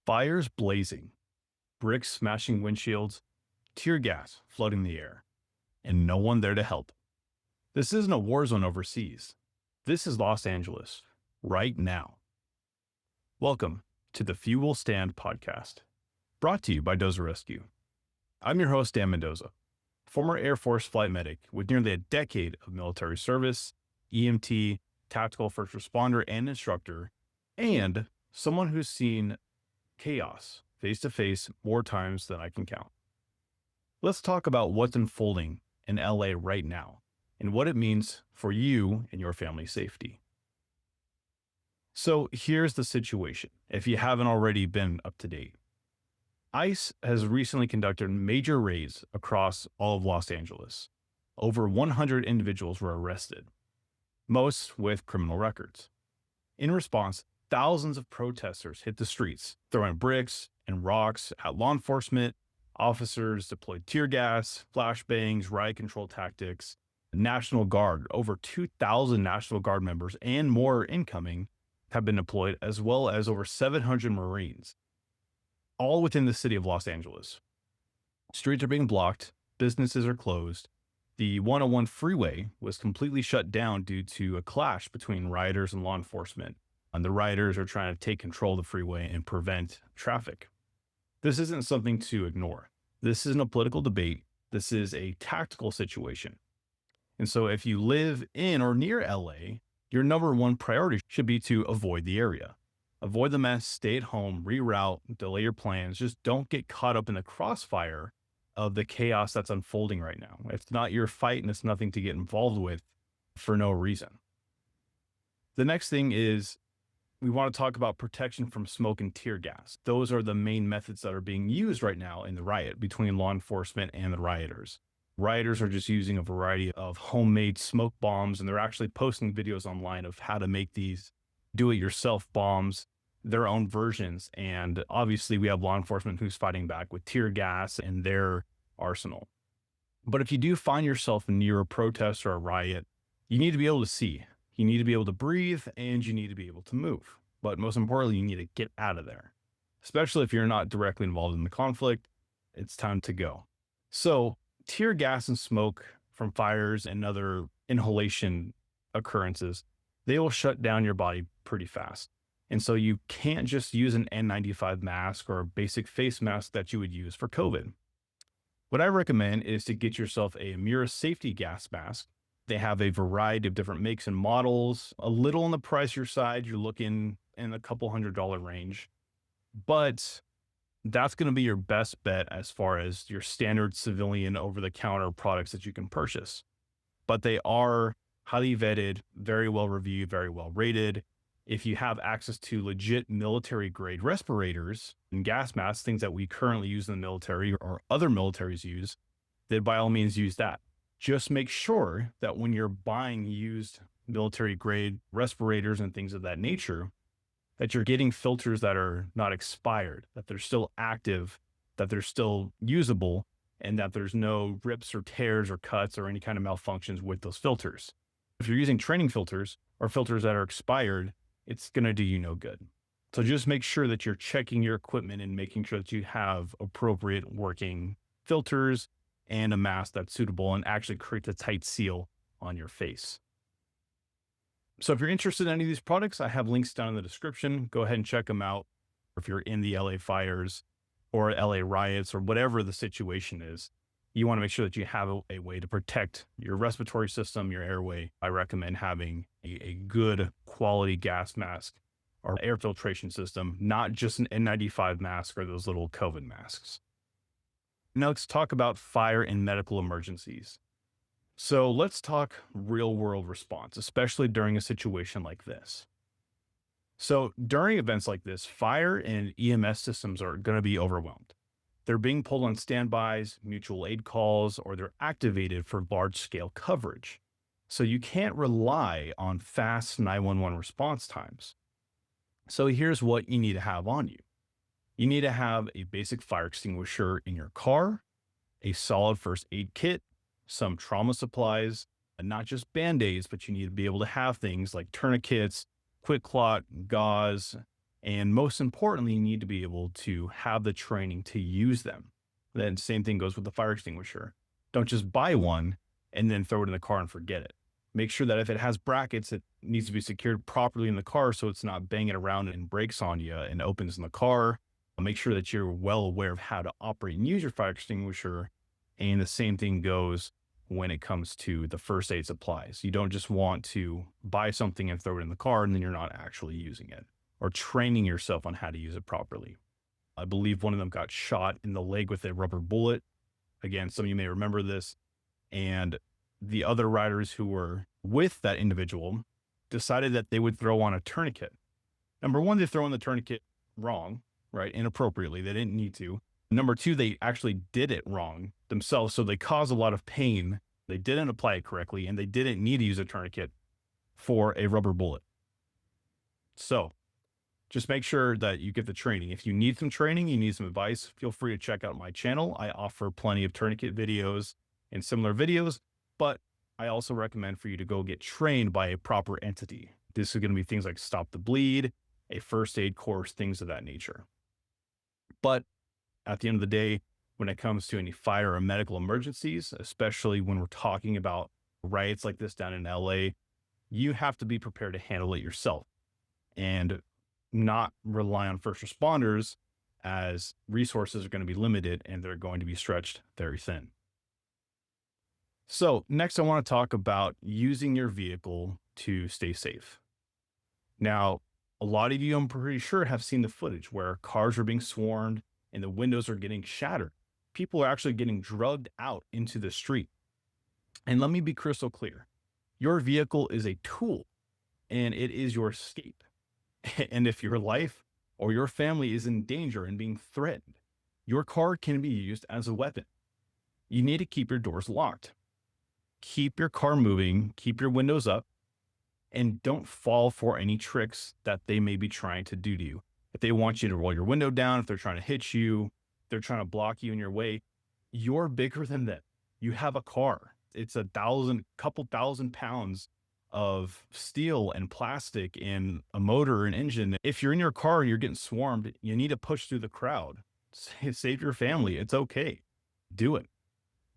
Fires blazing, bricks smashing windshields, tear gas flooding the air, and no one there to help. This isn't a war zone overseas. This is Los Angeles, right now. Welcome to the Few Will Stand podcast, brought to you by Dozer Rescue. I'm your host, Dan Mendoza, former Air Force flight medic with nearly a decade of military service, EMT, tactical first responder, and instructor, and someone who's seen chaos face to face more times than I can count. Let's talk about what's unfolding in LA right now and what it means for you and your family's safety. So here's the situation, if you haven't already been up to date. ICE has recently conducted major raids across all of Los Angeles. Over 100 individuals were arrested, most with criminal records. In response, thousands of protesters hit the streets, throwing bricks and rocks at law enforcement. Officers deployed tear gas, flashbangs, riot control tactics. National Guard, over 2,000 National Guard members and more incoming have been deployed, as well as over 700 Marines, all within the city of Los Angeles. Streets are being blocked, businesses are closed. The 101 freeway was completely shut down due to a clash between rioters and law enforcement. And the rioters are trying to take control of the freeway and prevent traffic. This isn't something to ignore. This isn't a political debate. This is a tactical situation. And so if you live in or near LA, your number one priority should be to avoid the area. Avoid the mess, stay at home, reroute, delay your plans. Just don't get caught up in the crossfire of the chaos that's unfolding right now. It's not your fight and it's nothing to get involved with for no reason. The next thing is, we want to talk about protection from smoke and tear gas. Those are the main methods that are being used right now in the riot between law enforcement and the rioters. Rioters are just using a variety of homemade smoke bombs, and they're actually posting videos online of how to make these do-it-yourself bombs, their own versions. And obviously we have law enforcement who's fighting back with tear gas and their arsenal. But if you do find yourself near a protest or a riot, you need to be able to see. You need to be able to breathe and you need to be able to move. But most importantly, you need to get out of there. Especially if you're not directly involved in the conflict, it's time to go. So tear gas and smoke from fires and other inhalation occurrences, they will shut down your body pretty fast. And so you can't just use an N95 mask or a basic face mask that you would use for COVID. What I recommend is to get yourself a Mira safety gas mask. They have a variety of different makes and models, a little on the pricier side. You're looking in a couple $100 range, but that's going to be your best bet as far as your standard civilian over-the-counter products that you can purchase. But they are highly vetted, very well reviewed, very well rated. If you have access to legit military grade respirators and gas masks, things that we currently use in the military or other militaries use, then by all means use that. Just make sure that when you're buying used military grade respirators and things of that nature, that you're getting filters that are not expired, that they're still active, that they're still usable, and that there's no rips or tears or cuts or any kind of malfunctions with those filters. If you're using training filters or filters that are expired, it's going to do you no good. So just make sure that you're checking your equipment and making sure that you have appropriate working filters and a mask that's suitable and actually creates a tight seal on your face. So if you're interested in any of these products, I have links down in the description. Go ahead and check them out. If you're in the LA fires or LA riots or whatever the situation is, you want to make sure that you have a way to protect your respiratory system, your airway. I recommend having a good quality gas mask or air filtration system, not just an N95 mask or those little COVID masks. Now let's talk about fire and medical emergencies. So let's talk real world response, especially during a situation like this. So during events like this, fire and EMS systems are going to be overwhelmed. They're being pulled on standbys, mutual aid calls, or they're activated for large scale coverage. So you can't rely on fast 911 response times. So here's what you need to have on you. You need to have a basic fire extinguisher in your car, a solid first aid kit, some trauma supplies, and not just band-aids, but you need to be able to have things like tourniquets, quick clot, gauze, and most importantly, you need to be able to have the training to use them. Then same thing goes with the fire extinguisher. Don't just buy one and then throw it in the car and forget it. Make sure that if it has brackets, it needs to be secured properly in the car so it's not banging around and breaks on you and opens in the car. Make sure that you're well aware of how to operate and use your fire extinguisher. And the same thing goes when it comes to the first aid supplies. You don't just want to buy something and throw it in the car and then you're not actually using it or training yourself on how to use it properly. I believe one of them got shot in the leg with a rubber bullet. Again, some of you may remember this. And the other riders who were with that individual decided that they would throw on a tourniquet. Number one, they throw in the tourniquet wrong, right? Inappropriately. They didn't need to. Number two, they actually did it wrong themselves. So they caused a lot of pain. They didn't apply it correctly and they didn't need to use a tourniquet for a rubber bullet. So just make sure that you get the training. If you need some training, you need some advice, feel free to check out my channel. I offer plenty of tourniquet videos and similar videos, but I also recommend for you to go get trained by a proper entity. This is going to be things like Stop the Bleed, a first aid course, things of that nature. But at the end of the day, when it comes to any fire or medical emergencies, especially when we're talking about riots like this down in LA, you have to be prepared to handle it yourself and not rely on first responders, as resources are going to be limited and they're going to be stretched very thin. So next, I want to talk about using your vehicle to stay safe. Now, a lot of you, I'm pretty sure, have seen the footage where cars are being swarmed and the windows are getting shattered. People are actually getting drugged out into the street. And let me be crystal clear. Your vehicle is a tool and it is your escape. And if your life or your family is in danger and being threatened, your car can be used as a weapon. You need to keep your doors locked. Keep your car moving, keep your windows up, and don't fall for any tricks that they may be trying to do to you. If they want you to roll your window down, if they're trying to hit you, they're trying to block you in your way, you're bigger than them. You have a car. It's couple thousand pounds of steel and plastic and a motor and engine. If you're in your car and you're getting swarmed, you need to push through the crowd. Save your family. It's okay. Do it.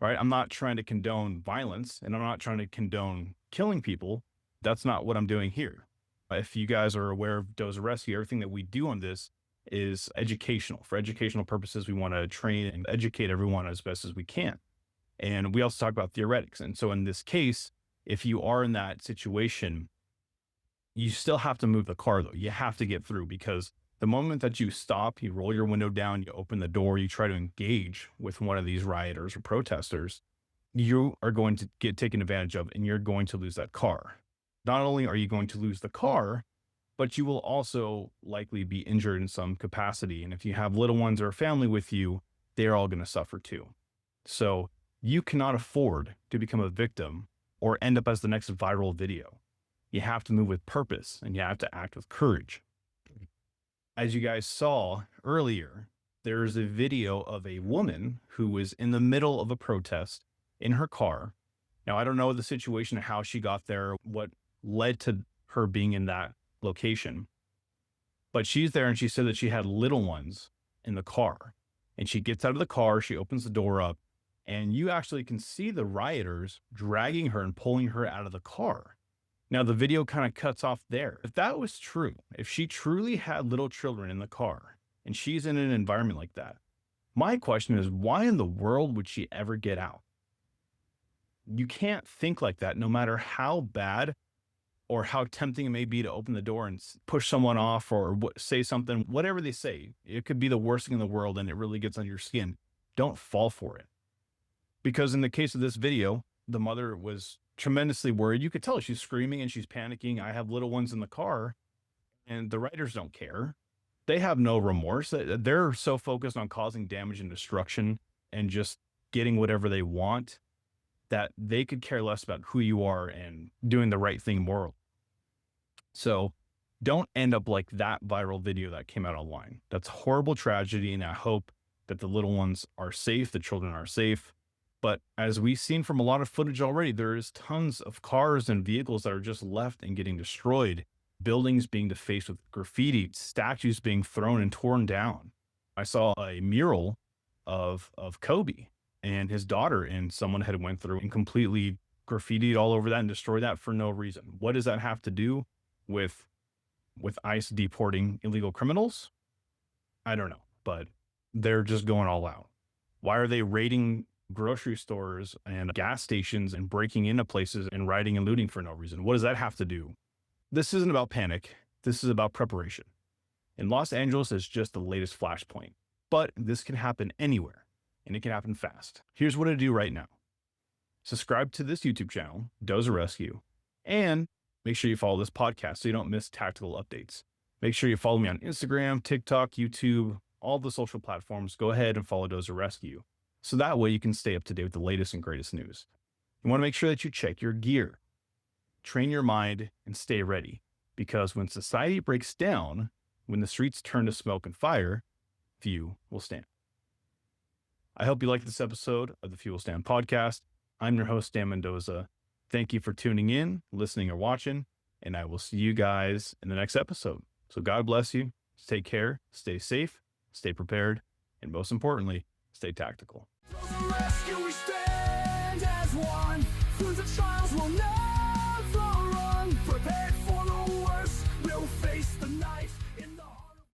Right? I'm not trying to condone violence and I'm not trying to condone killing people. That's not what I'm doing here. If you guys are aware of Dozer Rescue, everything that we do on this is educational. For educational purposes, we want to train and educate everyone as best as we can. And we also talk about theoretics. And so in this case, if you are in that situation, you still have to move the car though. You have to get through, because the moment that you stop, you roll your window down, you open the door, you try to engage with one of these rioters or protesters, you are going to get taken advantage of and you're going to lose that car. Not only are you going to lose the car, but you will also likely be injured in some capacity. And if you have little ones or a family with you, they're all going to suffer too. So you cannot afford to become a victim or end up as the next viral video. You have to move with purpose and you have to act with courage. As you guys saw earlier, there's a video of a woman who was in the middle of a protest in her car. Now, I don't know the situation, how she got there, what led to her being in that location, but she's there and she said that she had little ones in the car. And she gets out of the car, she opens the door up, and you actually can see the rioters dragging her and pulling her out of the car. Now, the video kind of cuts off there. If that was true, if she truly had little children in the car and she's in an environment like that, my question is, why in the world would she ever get out? You can't think like that, no matter how bad or how tempting it may be to open the door and push someone off or say something, whatever they say. It could be the worst thing in the world and it really gets under your skin. Don't fall for it. Because in the case of this video, the mother was tremendously worried. You could tell she's screaming and she's panicking. I have little ones in the car, and the writers don't care. They have no remorse. They're so focused on causing damage and destruction and just getting whatever they want that they could care less about who you are and doing the right thing morally. So Don't end up like that viral video that came out online. That's horrible tragedy, and I hope that the little ones are safe, the children are safe. But as we've seen from a lot of footage already, there is tons of cars and vehicles that are just left and getting destroyed, buildings being defaced with graffiti, statues being thrown and torn down. I saw a mural of Kobe and his daughter, and someone had went through and completely graffitied all over that and destroyed that for no reason. What does that have to do with ICE deporting illegal criminals? I don't know, but they're just going all out. Why are they raiding grocery stores and gas stations and breaking into places and rioting and looting for no reason? What does that have to do? This isn't about panic. This is about preparation. And Los Angeles is just the latest flashpoint, but this can happen anywhere and it can happen fast. Here's what to do right now. Subscribe to this YouTube channel, Dozer Rescue, and make sure you follow this podcast so you don't miss tactical updates. Make sure you follow me on Instagram, TikTok, YouTube, all the social platforms. Go ahead and follow Dozer Rescue. So that way you can stay up to date with the latest and greatest news. You want to make sure that you check your gear, train your mind, and stay ready. Because when society breaks down, when the streets turn to smoke and fire, few will stand. I hope you liked this episode of the Few Will Stand podcast. I'm your host, Dan Mendoza. Thank you for tuning in, listening, or watching, and I will see you guys in the next episode. So God bless you. Take care, stay safe, stay prepared, and most importantly, stay tactical. Dozer Rescue, we stand as one. Through the trials we'll never